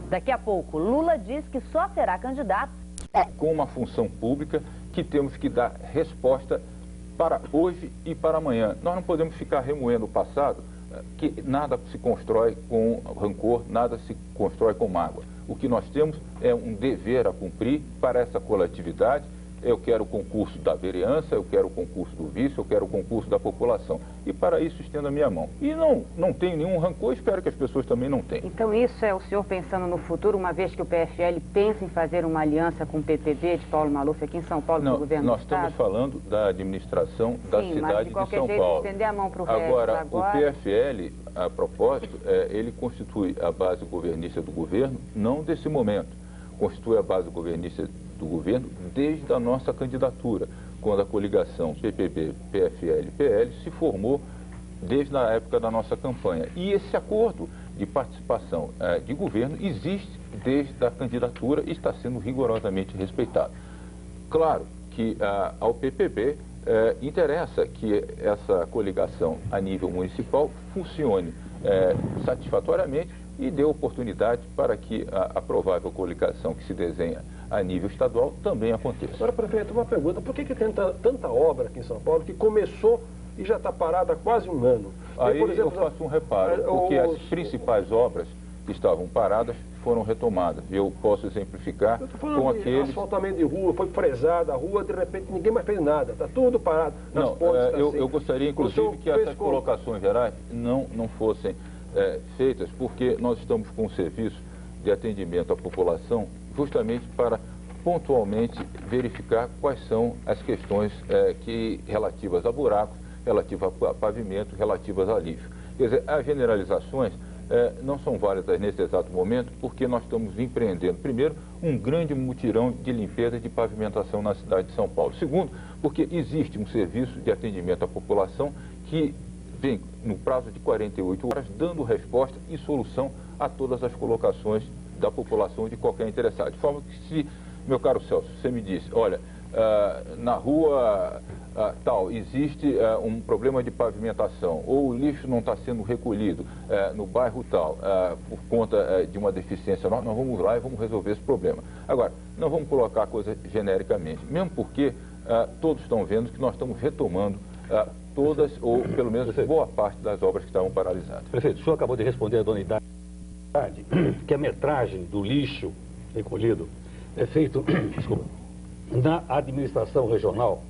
Daqui a pouco, Lula diz que só será candidato com uma função pública que temos que dar resposta para hoje e para amanhã. Nós não podemos ficar remoendo o passado, que nada se constrói com rancor, nada se constrói com mágoa. O que nós temos é um dever a cumprir para essa coletividade. Eu quero o concurso da vereança, eu quero o concurso do vice, eu quero o concurso da população. E para isso estendo a minha mão. E não tenho nenhum rancor, espero que as pessoas também não tenham. Então isso é o senhor pensando no futuro, uma vez que o PFL pensa em fazer uma aliança com o PTB de Paulo Maluf aqui em São Paulo, no governo do Estado? Nós estamos falando da administração da cidade de São Paulo. Sim, mas de qualquer jeito estender a mão para o resto agora. O PFL, a propósito, ele constitui a base governista do governo, não desse momento. Constitui a base governista do governo desde a nossa candidatura, quando a coligação PPB, PFL e PL se formou desde a época da nossa campanha. E esse acordo de participação de governo existe desde a candidatura e está sendo rigorosamente respeitado. Claro que ao PPB interessa que essa coligação a nível municipal funcione satisfatoriamente e dê oportunidade para que a provável coligação que se desenha a nível estadual também aconteça. Agora, prefeito, uma pergunta. Por que tem tanta obra aqui em São Paulo que começou e já está parada há quase um ano? Aí, por exemplo, eu faço um reparo, porque as principais obras que estavam paradas foram retomadas. Eu posso exemplificar com aqueles... asfaltamento de rua, foi fresada a rua, de repente ninguém mais fez nada, está tudo parado. Eu gostaria, inclusive, que essas colocações gerais não fossem feitas, porque nós estamos com um serviço de atendimento à população justamente para pontualmente verificar quais são as questões relativas a buracos, relativas a pavimento, relativas a lixo. Quer dizer, as generalizações não são válidas nesse exato momento, porque nós estamos empreendendo, primeiro, um grande mutirão de limpeza de pavimentação na cidade de São Paulo. Segundo, porque existe um serviço de atendimento à população que vem, no prazo de 48 horas, dando resposta e solução a todas as colocações da população, de qualquer interessado. De forma que, se, meu caro Celso, você me disse, olha, na rua tal, existe um problema de pavimentação, ou o lixo não está sendo recolhido no bairro tal, por conta de uma deficiência, nós vamos lá e vamos resolver esse problema. Agora, não vamos colocar a coisa genericamente, mesmo porque todos estão vendo que nós estamos retomando todas, ou pelo menos boa parte das obras que estavam paralisadas. Prefeito, o senhor acabou de responder a dona Idade que a metragem do lixo recolhido é feito na administração regional,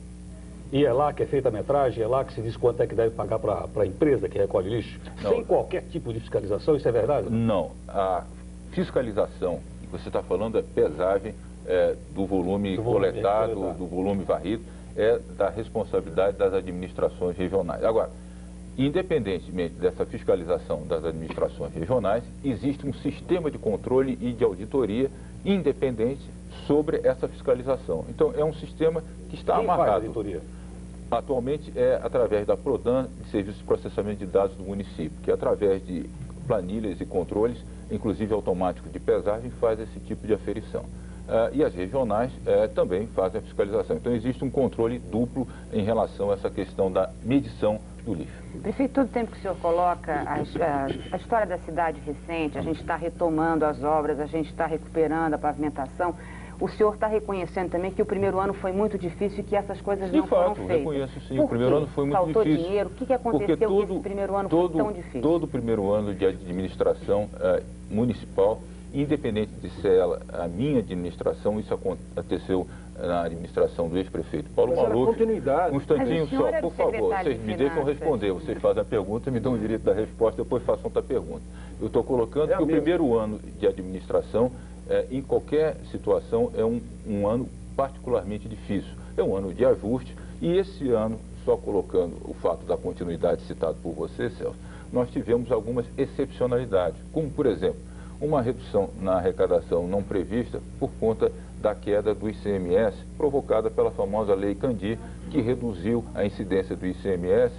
e é lá que é feita a metragem, é lá que se diz quanto é que deve pagar para a empresa que recolhe lixo, sem qualquer tipo de fiscalização, isso é verdade? Não, a fiscalização que você está falando é pesagem do volume coletado, do volume varrido, é da responsabilidade das administrações regionais. Agora, independentemente dessa fiscalização das administrações regionais, existe um sistema de controle e de auditoria independente sobre essa fiscalização. Então, é um sistema que está amarrado. Quem faz a auditoria? Atualmente é através da Prodan, de Serviço de Processamento de Dados do município, que através de planilhas e controles, inclusive automáticos de pesagem, faz esse tipo de aferição. E as regionais também fazem a fiscalização. Então, existe um controle duplo em relação a essa questão da medição do lixo. Prefeito, todo tempo que o senhor coloca a história da cidade recente, a gente está retomando as obras, a gente está recuperando a pavimentação, o senhor está reconhecendo também que o primeiro ano foi muito difícil e que essas coisas não foram feitas? De fato, reconheço sim, o primeiro ano foi muito difícil. Faltou dinheiro? O que aconteceu que esse primeiro ano foi tão difícil? Todo o primeiro ano de administração municipal, independente de ser ela a minha administração, isso aconteceu na administração do ex-prefeito Paulo Maluf. Continuidade. Um instantinho só, por favor, vocês me deixam responder. Vocês fazem a pergunta, me dão o direito da resposta, depois façam outra pergunta. Eu estou colocando que o primeiro ano de administração, em qualquer situação, é um ano particularmente difícil. É um ano de ajuste, e esse ano, só colocando o fato da continuidade citado por você, Celso, nós tivemos algumas excepcionalidades, como, por exemplo, uma redução na arrecadação não prevista por conta da queda do ICMS, provocada pela famosa Lei Candir, que reduziu a incidência do ICMS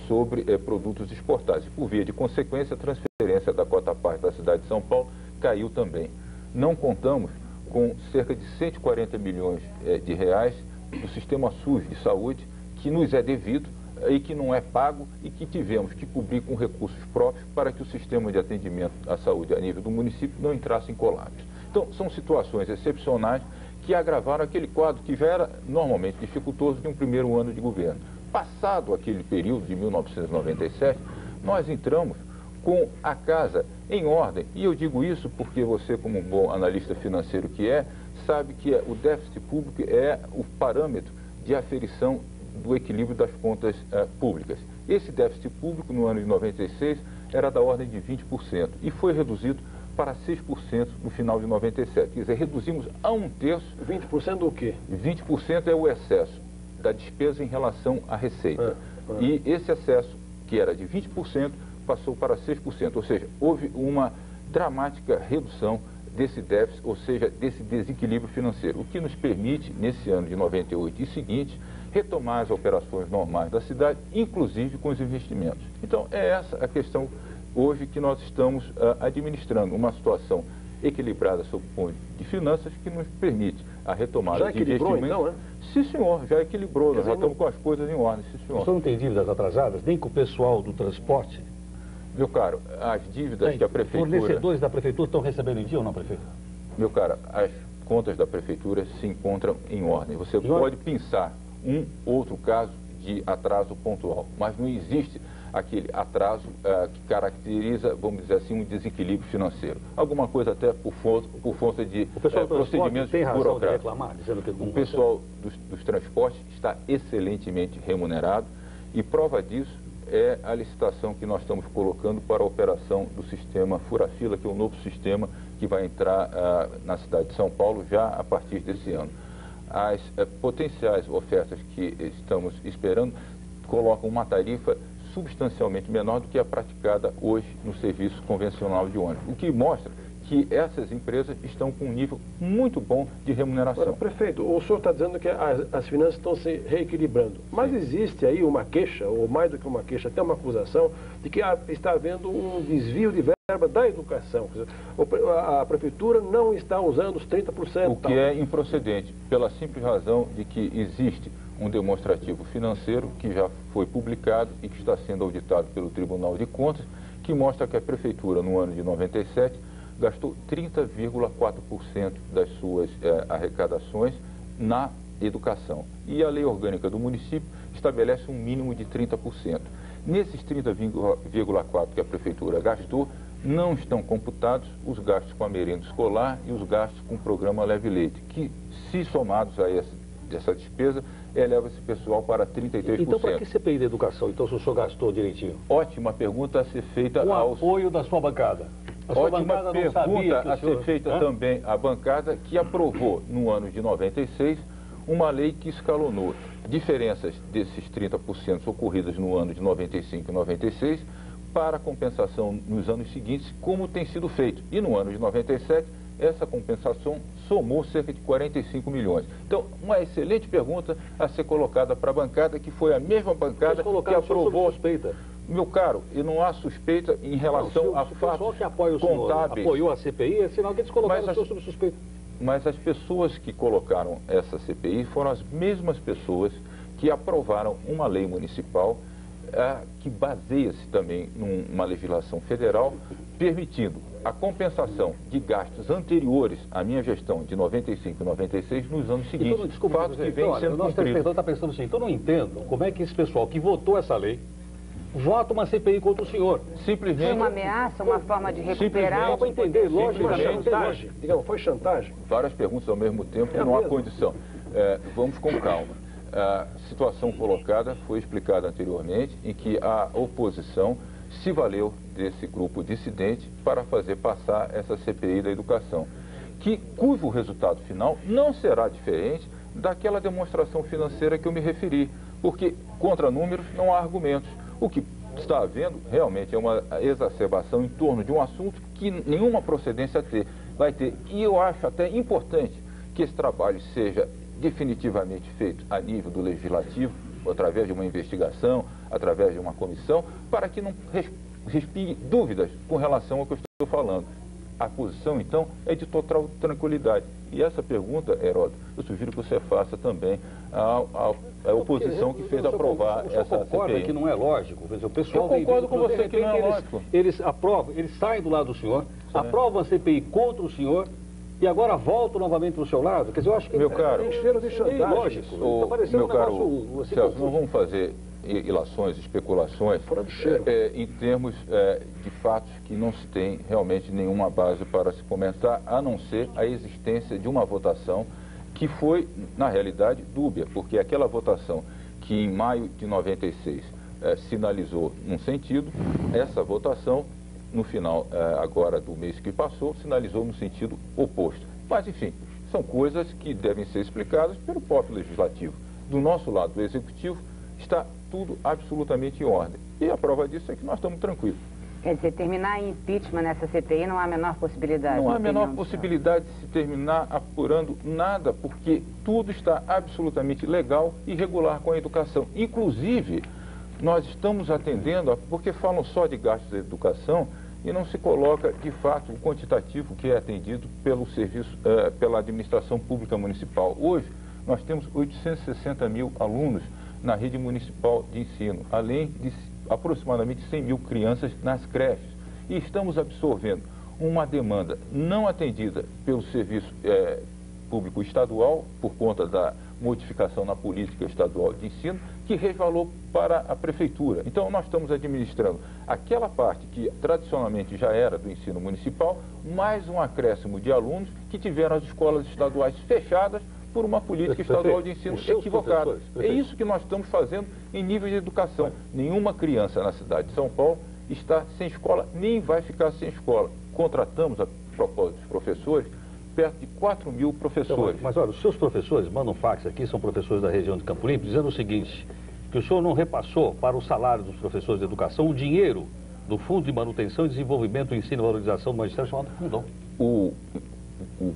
sobre produtos exportados. Por via de consequência, a transferência da cota-parte da cidade de São Paulo caiu também. Não contamos com cerca de 140 milhões de reais do sistema SUS de saúde, que nos é devido e que não é pago e que tivemos que cobrir com recursos próprios para que o sistema de atendimento à saúde a nível do município não entrasse em colapso. Então, são situações excepcionais que agravaram aquele quadro que já era normalmente dificultoso de um primeiro ano de governo. Passado aquele período de 1997, nós entramos com a casa em ordem. E eu digo isso porque você, como um bom analista financeiro que é, sabe que o déficit público é o parâmetro de aferição do equilíbrio das contas públicas. Esse déficit público no ano de 96 era da ordem de 20% e foi reduzido para 6% no final de 97. Quer dizer, reduzimos a 1/3. 20% do quê? 20% é o excesso da despesa em relação à receita. E esse excesso, que era de 20%, passou para 6%. Ou seja, houve uma dramática redução desse déficit, ou seja, desse desequilíbrio financeiro, o que nos permite, nesse ano de 98 e seguinte, retomar as operações normais da cidade, inclusive com os investimentos. Então, é essa a questão hoje que nós estamos administrando, uma situação equilibrada sob o ponto de finanças que nos permite a retomada de investimentos. Então, né? Sim, senhor, já equilibrou, nós já estamos com as coisas em ordem, sim, senhor. O senhor não tem dívidas atrasadas, nem com o pessoal do transporte? Meu caro, as dívidas que a prefeitura... Fornecedores da prefeitura estão recebendo em dia ou não, prefeito? Meu caro, as contas da prefeitura se encontram em ordem. Você pode pensar um outro caso de atraso pontual, mas não existe aquele atraso que caracteriza, vamos dizer assim, um desequilíbrio financeiro. Alguma coisa até por força de procedimentos tem razão burocráticos. de reclamar, dizendo que o pessoal dos transportes está excelentemente remunerado e prova disso é a licitação que nós estamos colocando para a operação do sistema Fura-Fila, que é o novo sistema que vai entrar na cidade de São Paulo já a partir desse ano. As potenciais ofertas que estamos esperando colocam uma tarifa substancialmente menor do que a praticada hoje no serviço convencional de ônibus, o que mostra que essas empresas estão com um nível muito bom de remuneração. Agora, prefeito, o senhor está dizendo que as finanças estão se reequilibrando, mas existe aí uma queixa, ou mais do que uma queixa, até uma acusação, de que está havendo um desvio de verba da educação. Quer dizer, a prefeitura não está usando os 30%. O que é improcedente, pela simples razão de que existe um demonstrativo financeiro que já foi publicado e que está sendo auditado pelo Tribunal de Contas, que mostra que a prefeitura, no ano de 97, gastou 30,4% das suas arrecadações na educação. E a lei orgânica do município estabelece um mínimo de 30%. Nesses 30,4% que a prefeitura gastou, não estão computados os gastos com a merenda escolar e os gastos com o programa Leve Leite, que, se somados a essa despesa, eleva esse pessoal para 33%. Então, para que CPI da educação? Então, se o senhor gastou direitinho? Ótima pergunta a ser feita com o apoio da sua bancada. A sua ótima pergunta a ser feita também à bancada, que aprovou, no ano de 96, uma lei que escalonou diferenças desses 30% ocorridas no ano de 95 e 96 para compensação nos anos seguintes, como tem sido feito. E no ano de 97, essa compensação somou cerca de 45 milhões. Então, uma excelente pergunta a ser colocada para a bancada, que foi a mesma bancada que aprovou... Suspeita. Meu caro, e não há suspeita em relação a fatos que apoia o senhor, contábeis. Apoiou a CPI, é sinal que eles colocaram o senhor sob suspeita. Mas as pessoas que colocaram essa CPI foram as mesmas pessoas que aprovaram uma lei municipal que baseia-se também numa legislação federal, permitindo a compensação de gastos anteriores à minha gestão de 95 e 96 nos anos seguintes. Então, desculpa, fato que vem sendo o nosso telespectador está pensando assim, então não entendo como é que esse pessoal que votou essa lei vota uma CPI contra o senhor. Simplesmente... Foi uma ameaça, uma forma de recuperar... Só para entender, lógico, foi chantagem. Digamos, foi chantagem. Várias perguntas ao mesmo tempo, não há condição. Vamos com calma. A situação colocada foi explicada anteriormente, em que a oposição se valeu desse grupo dissidente para fazer passar essa CPI da educação, cujo resultado final não será diferente daquela demonstração financeira que eu me referi, porque contra números não há argumentos. O que está havendo realmente é uma exacerbação em torno de um assunto que nenhuma procedência vai ter. E eu acho até importante que esse trabalho seja definitivamente feito a nível do legislativo, através de uma investigação, através de uma comissão, para que não respire dúvidas com relação ao que eu estou falando. a posição, então, é de total tranquilidade. E essa pergunta, Heródoto, eu sugiro que você faça também à oposição que fez aprovar essa CPI. Você concorda que não é lógico? O pessoal eu concordo com você que não é lógico. Eles aprovam, eles saem do lado do senhor, aprovam a CPI contra o senhor e agora voltam novamente para o seu lado. Quer dizer, eu acho que meu caro, tem cheiro de chantagem. Lógico. Está parecendo meu caro negócio assim, Celso, não vamos fazer ilações, especulações em termos de fatos que não se tem realmente nenhuma base para se comentar, a não ser a existência de uma votação que foi, na realidade, dúbia, porque aquela votação que em maio de 96 sinalizou num sentido, essa votação, no final agora do mês que passou, sinalizou no sentido oposto. Mas, enfim, são coisas que devem ser explicadas pelo próprio Legislativo. Do nosso lado, do Executivo, está tudo absolutamente em ordem. E a prova disso é que nós estamos tranquilos. Quer dizer, terminar em impeachment nessa CPI não há a menor possibilidade? Não há a menor possibilidade de se terminar apurando nada, porque tudo está absolutamente legal e regular com a educação. Inclusive, nós estamos atendendo, porque falam só de gastos de educação e não se coloca, de fato, o quantitativo que é atendido pelo serviço, pela administração pública municipal. Hoje, nós temos 860 mil alunos na rede municipal de ensino, além de aproximadamente 100 mil crianças nas creches. E estamos absorvendo uma demanda não atendida pelo serviço público estadual, por conta da modificação na política estadual de ensino, que resvalou para a prefeitura. Então, nós estamos administrando aquela parte que tradicionalmente já era do ensino municipal, mais um acréscimo de alunos que tiveram as escolas estaduais fechadas por uma política estadual de ensino equivocada. É isso que nós estamos fazendo em nível de educação. Nenhuma criança na cidade de São Paulo está sem escola, nem vai ficar sem escola. Contratamos, a propósito dos professores, perto de 4 mil professores. Então, mas olha, os seus professores mandam fax aqui, são professores da região de Campo Limpo, dizendo o seguinte, que o senhor não repassou para o salário dos professores de educação o dinheiro do Fundo de Manutenção e Desenvolvimento do Ensino e Valorização do Magistério chamado Fundão. O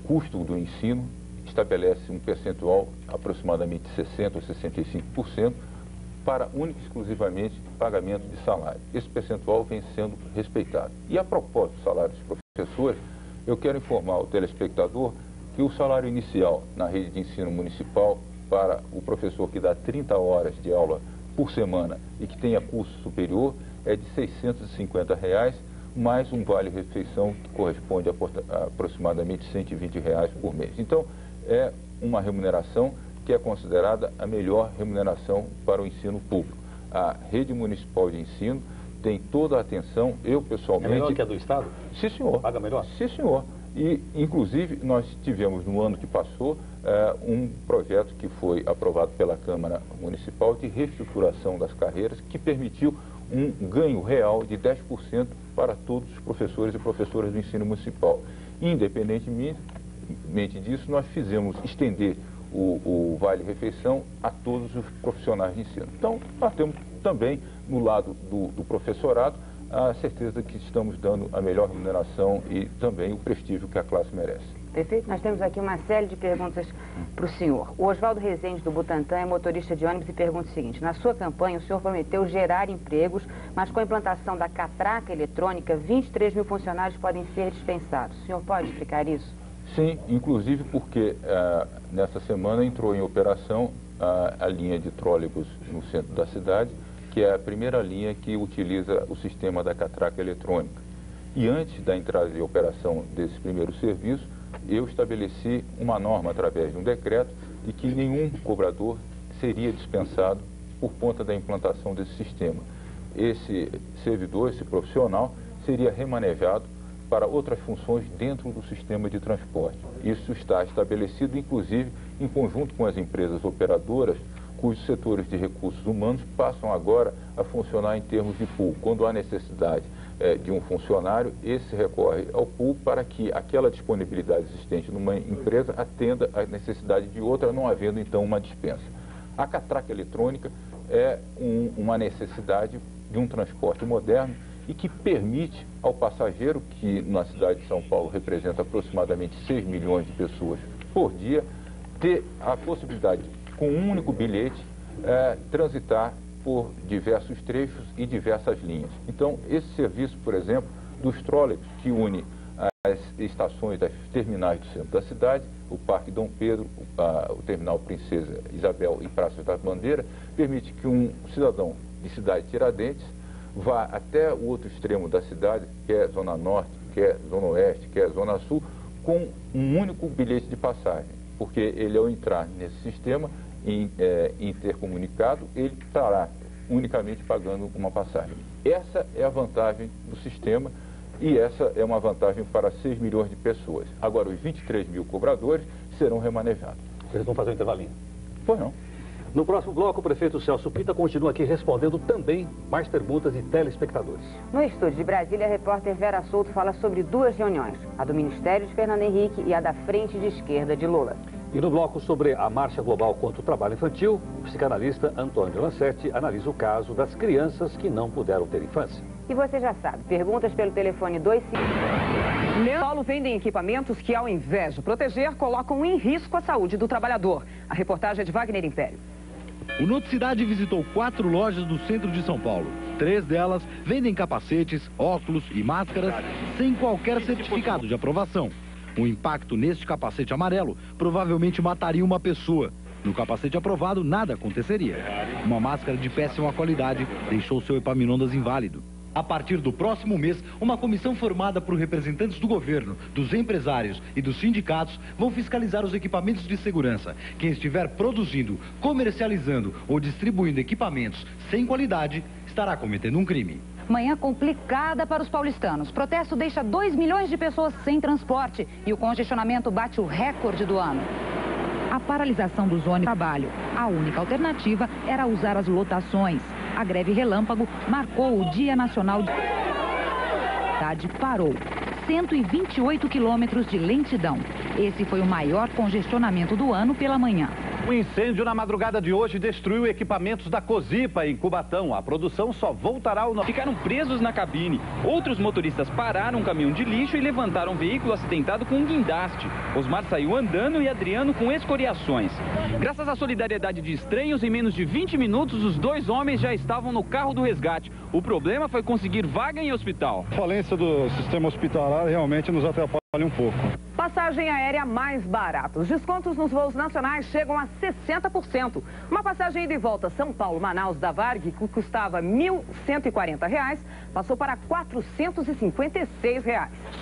custo do ensino estabelece um percentual aproximadamente 60% ou 65% para única e exclusivamente pagamento de salário. Esse percentual vem sendo respeitado. E a propósito do salário dos professores, eu quero informar o telespectador que o salário inicial na rede de ensino municipal para o professor que dá 30 horas de aula por semana e que tenha curso superior é de R$ 650, mais um vale-refeição que corresponde a aproximadamente R$ 120 por mês. Então, é uma remuneração que é considerada a melhor remuneração para o ensino público. A rede municipal de ensino tem toda a atenção, eu pessoalmente... É melhor que a do Estado? Sim, senhor. Paga melhor? Sim, senhor. E, inclusive, nós tivemos no ano que passou um projeto que foi aprovado pela Câmara Municipal de reestruturação das carreiras, que permitiu um ganho real de 10% para todos os professores e professoras do ensino municipal. Independentemente disso, nós fizemos estender o vale-refeição a todos os profissionais de ensino. Então, nós temos também, no lado do professorado, a certeza que estamos dando a melhor remuneração e também o prestígio que a classe merece. Perfeito. Nós temos aqui uma série de perguntas para o senhor. O Oswaldo Rezende, do Butantã, é motorista de ônibus e pergunta o seguinte: na sua campanha, o senhor prometeu gerar empregos, mas com a implantação da catraca eletrônica, 23 mil funcionários podem ser dispensados. O senhor pode explicar isso? Sim, inclusive porque nessa semana entrou em operação a linha de trólebus no centro da cidade, que é a primeira linha que utiliza o sistema da catraca eletrônica. E antes da entrada de operação desse primeiro serviço, eu estabeleci uma norma através de um decreto de que nenhum cobrador seria dispensado por conta da implantação desse sistema. Esse servidor, esse profissional, seria remanejado para outras funções dentro do sistema de transporte. Isso está estabelecido, inclusive, em conjunto com as empresas operadoras, cujos setores de recursos humanos passam agora a funcionar em termos de pool. Quando há necessidade de um funcionário, esse recorre ao pool para que aquela disponibilidade existente numa empresa atenda à necessidade de outra, não havendo então uma dispensa. A catraca eletrônica é uma necessidade de um transporte moderno e que permite ao passageiro, que na cidade de São Paulo representa aproximadamente 6 milhões de pessoas por dia, ter a possibilidade, com um único bilhete, transitar por diversos trechos e diversas linhas. Então, esse serviço, por exemplo, dos trólebus, que une as estações das terminais do centro da cidade, o Parque Dom Pedro, o Terminal Princesa Isabel e Praça da Bandeira, permite que um cidadão de cidade Tiradentes vá até o outro extremo da cidade, que é Zona Norte, que é Zona Oeste, que é Zona Sul, com um único bilhete de passagem, porque ele, ao entrar nesse sistema intercomunicado, ele estará unicamente pagando uma passagem. Essa é a vantagem do sistema e essa é uma vantagem para 6 milhões de pessoas. Agora, os 23 mil cobradores serão remanejados. Eles vão fazer um intervalinho? Pois não. No próximo bloco, o prefeito Celso Pitta continua aqui respondendo também mais perguntas de telespectadores. No estúdio de Brasília, a repórter Vera Souto fala sobre duas reuniões, a do Ministério de Fernando Henrique e a da Frente de Esquerda de Lula. E no bloco sobre a Marcha Global contra o Trabalho Infantil, o psicanalista Antônio Lancetti analisa o caso das crianças que não puderam ter infância. E você já sabe, perguntas pelo telefone 25... São Paulo vendem equipamentos que, ao invés de proteger, colocam em risco a saúde do trabalhador. A reportagem é de Wagner Império. O Noticidade visitou 4 lojas do centro de São Paulo. 3 delas vendem capacetes, óculos e máscaras sem qualquer certificado de aprovação. O impacto neste capacete amarelo provavelmente mataria uma pessoa. No capacete aprovado, nada aconteceria. Uma máscara de péssima qualidade deixou seu Epaminondas inválido. A partir do próximo mês, uma comissão formada por representantes do governo, dos empresários e dos sindicatos vão fiscalizar os equipamentos de segurança. Quem estiver produzindo, comercializando ou distribuindo equipamentos sem qualidade estará cometendo um crime. Manhã complicada para os paulistanos. Protesto deixa 2 milhões de pessoas sem transporte e o congestionamento bate o recorde do ano. A paralisação dos ônibus de trabalho. A única alternativa era usar as lotações. A greve relâmpago marcou o Dia Nacional de... A cidade parou. 128 quilômetros de lentidão. Esse foi o maior congestionamento do ano pela manhã. O incêndio na madrugada de hoje destruiu equipamentos da Cosipa em Cubatão. A produção só voltará ao... Ficaram presos na cabine. Outros motoristas pararam um caminhão de lixo e levantaram um veículo acidentado com um guindaste. Osmar saiu andando e Adriano com escoriações. Graças à solidariedade de estranhos, em menos de 20 minutos, os 2 homens já estavam no carro do resgate. O problema foi conseguir vaga em hospital. A falência do sistema hospitalar realmente nos atrapalha um pouco. Passagem aérea mais barata. Os descontos nos voos nacionais chegam a 60%. Uma passagem ida e volta São Paulo-Manaus da Varig, que custava R$ 1.140, passou para R$ 456.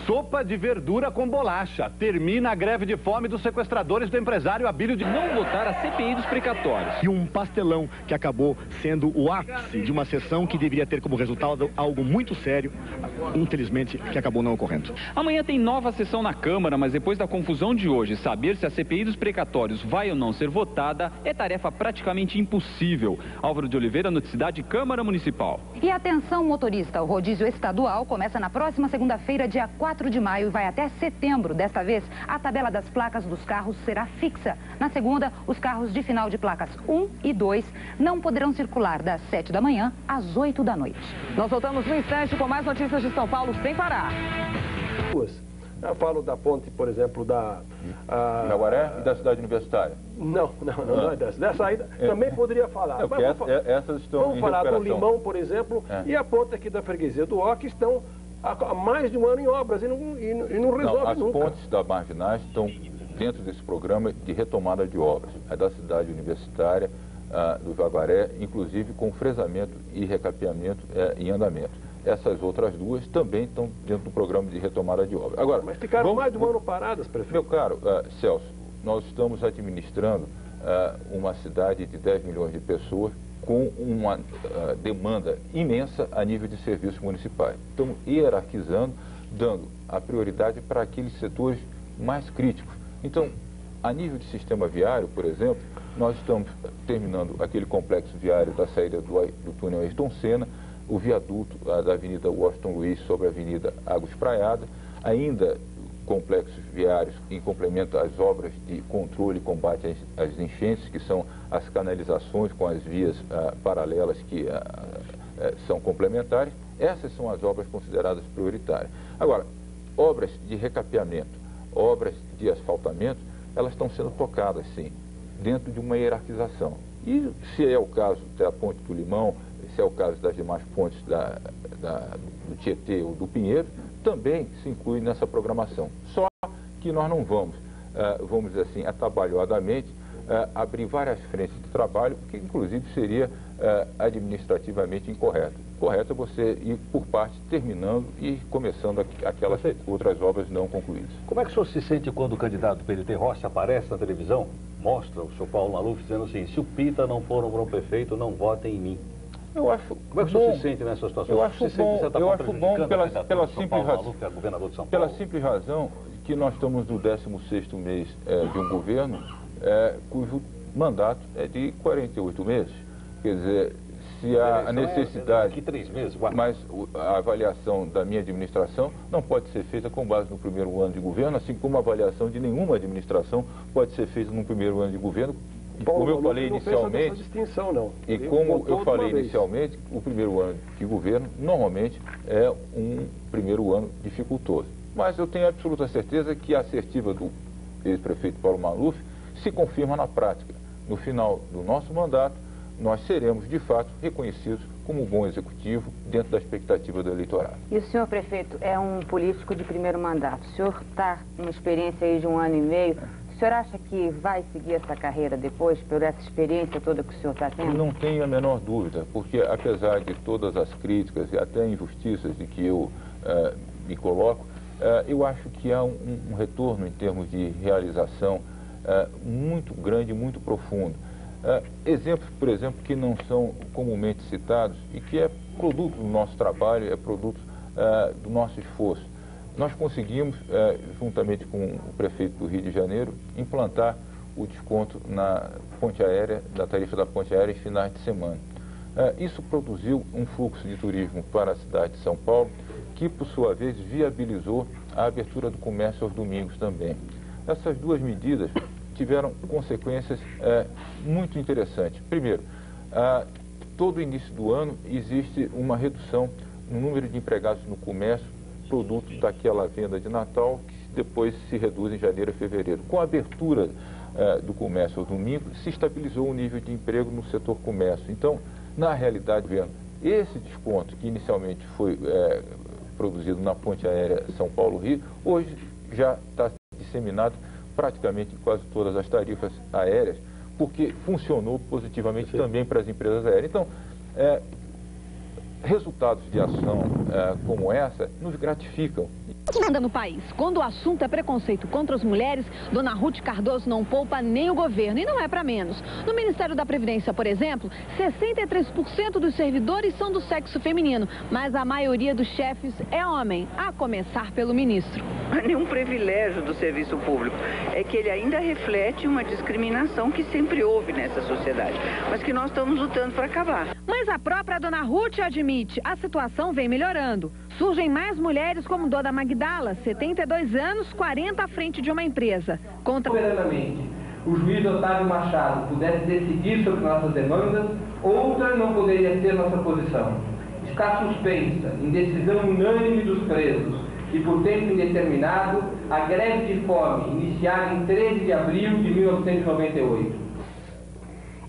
Sopa de verdura com bolacha. Termina a greve de fome dos sequestradores do empresário Abílio de... Não votar a CPI dos precatórios. E um pastelão que acabou sendo o ápice de uma sessão que deveria ter como resultado algo muito sério, infelizmente, que acabou não ocorrendo. Amanhã tem nova sessão na Câmara, mas depois da confusão de hoje, saber se a CPI dos precatórios vai ou não ser votada é tarefa praticamente impossível. Álvaro de Oliveira, Noticidade, Câmara Municipal. E atenção, motorista, o rodízio estadual começa na próxima segunda-feira, dia 4 de maio, e vai até setembro. Desta vez, a tabela das placas dos carros será fixa. Na segunda, os carros de final de placas 1 e 2 não poderão circular das 7 da manhã às 8 da noite. Nós voltamos no instante com mais notícias de São Paulo sem parar. Eu falo da ponte, por exemplo, da... Jaguaré e da cidade universitária. Não é dessa. Dessa aí também poderia falar. Porque essas estão vamos falar do Limão, por exemplo, e a ponte aqui da freguesia do Ó, que estão há mais de um ano em obras e não resolve nunca. As pontes da Marginais estão dentro desse programa de retomada de obras. A da cidade universitária, do Jaguaré, inclusive com fresamento e recapeamento em andamento. Essas outras duas também estão dentro do programa de retomada de obra. Agora, mas ficaram mais de um ano paradas, prefeito. Meu caro Celso, nós estamos administrando uma cidade de 10 milhões de pessoas com uma demanda imensa a nível de serviços municipais. Estamos hierarquizando, dando a prioridade para aqueles setores mais críticos. Então, a nível de sistema viário, por exemplo, nós estamos terminando aquele complexo viário da saída do túnel Ayrton Senna, o viaduto da Avenida Washington Luiz sobre a Avenida Águas Praiadas, ainda complexos viários em complemento às obras de controle e combate às enchentes, que são as canalizações com as vias paralelas que são complementares. Essas são as obras consideradas prioritárias. Agora, obras de recapeamento, obras de asfaltamento, elas estão sendo tocadas, sim, dentro de uma hierarquização. E se é o caso da Ponte do Limão, se é o caso das demais pontes do Tietê ou do Pinheiro, também se inclui nessa programação. Só que nós não vamos, vamos dizer assim, atabalhoadamente, abrir várias frentes de trabalho, que inclusive seria administrativamente incorreto. Correto é você ir por parte, terminando e começando aquelas outras obras não concluídas. Como é que o senhor se sente quando o candidato do PDT, Rossi, aparece na televisão, mostra o senhor Paulo Maluf dizendo assim, se o Pita não for um bom prefeito, não votem em mim? Eu acho Como é que o senhor se sente nessa situação? Eu acho bom pela simples razão que nós estamos no 16º mês de um governo cujo mandato é de 48 meses. Quer dizer, se há a necessidade... Daqui 3 meses, mas a avaliação da minha administração não pode ser feita com base no primeiro ano de governo, assim como a avaliação de nenhuma administração pode ser feita no primeiro ano de governo. Como eu falei inicialmente, e como eu falei inicialmente, o primeiro ano de governo normalmente é um primeiro ano dificultoso. Mas eu tenho absoluta certeza que a assertiva do ex-prefeito Paulo Maluf se confirma na prática. No final do nosso mandato, nós seremos, de fato, reconhecidos como um bom executivo dentro da expectativa do eleitorado. E o senhor prefeito é um político de primeiro mandato. O senhor está com uma experiência aí de 1 ano e meio. O senhor acha que vai seguir essa carreira depois, por essa experiência toda que o senhor está tendo? Não tenho a menor dúvida, porque apesar de todas as críticas e até injustiças de que eu me coloco, eu acho que há um retorno em termos de realização muito grande, muito profundo. Exemplos, por exemplo, que não são comumente citados e que é produto do nosso trabalho, é produto do nosso esforço. Nós conseguimos, juntamente com o prefeito do Rio de Janeiro, implantar o desconto na ponte aérea, da tarifa da ponte aérea em finais de semana. Isso produziu um fluxo de turismo para a cidade de São Paulo, que, por sua vez, viabilizou a abertura do comércio aos domingos também. Essas duas medidas tiveram consequências muito interessantes. Primeiro, todo início do ano existe uma redução no número de empregados no comércio, produto daquela venda de Natal, que depois se reduz em janeiro e fevereiro. Com a abertura do comércio ao domingo, se estabilizou o nível de emprego no setor comércio. Então, na realidade, esse desconto que inicialmente foi produzido na ponte aérea São Paulo-Rio, hoje já está disseminado praticamente em quase todas as tarifas aéreas, porque funcionou positivamente também para as empresas aéreas. Então, resultados de ação como essa nos gratificam. Que manda no país? Quando o assunto é preconceito contra as mulheres, dona Ruth Cardoso não poupa nem o governo, e não é para menos. No Ministério da Previdência, por exemplo, 63% dos servidores são do sexo feminino, mas a maioria dos chefes é homem, a começar pelo ministro. Não é nenhum privilégio do serviço público, é que ele ainda reflete uma discriminação que sempre houve nessa sociedade, mas que nós estamos lutando para acabar. Mas a própria dona Ruth admite, a situação vem melhorando. Surgem mais mulheres como dona Magdala, 72 anos, 40 à frente de uma empresa. Soberanamente, o juiz Otávio Machado pudesse decidir sobre nossas demandas, outra não poderia ser nossa posição. Está suspensa, em decisão unânime dos presos, e por tempo indeterminado, a greve de fome, iniciada em 13 de abril de 1998.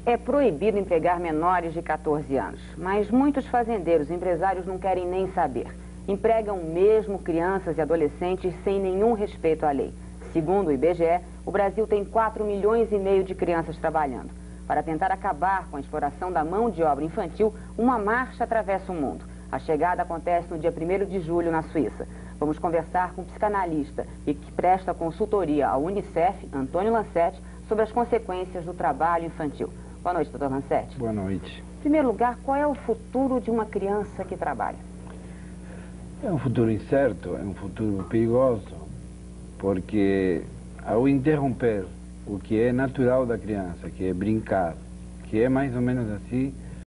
É proibido empregar menores de 14 anos, mas muitos fazendeiros e empresários não querem nem saber. Empregam mesmo crianças e adolescentes sem nenhum respeito à lei. Segundo o IBGE, o Brasil tem 4,5 milhões de crianças trabalhando. Para tentar acabar com a exploração da mão de obra infantil, uma marcha atravessa o mundo. A chegada acontece no dia 1º de julho, na Suíça. Vamos conversar com um psicanalista e que presta consultoria ao Unicef, Antônio Lancetti, sobre as consequências do trabalho infantil. Boa noite, doutor Lancetti. Boa noite. Em primeiro lugar, qual é o futuro de uma criança que trabalha? É um futuro incerto, é um futuro perigoso, porque ao interromper o que é natural da criança, que é brincar, que é mais ou menos assim,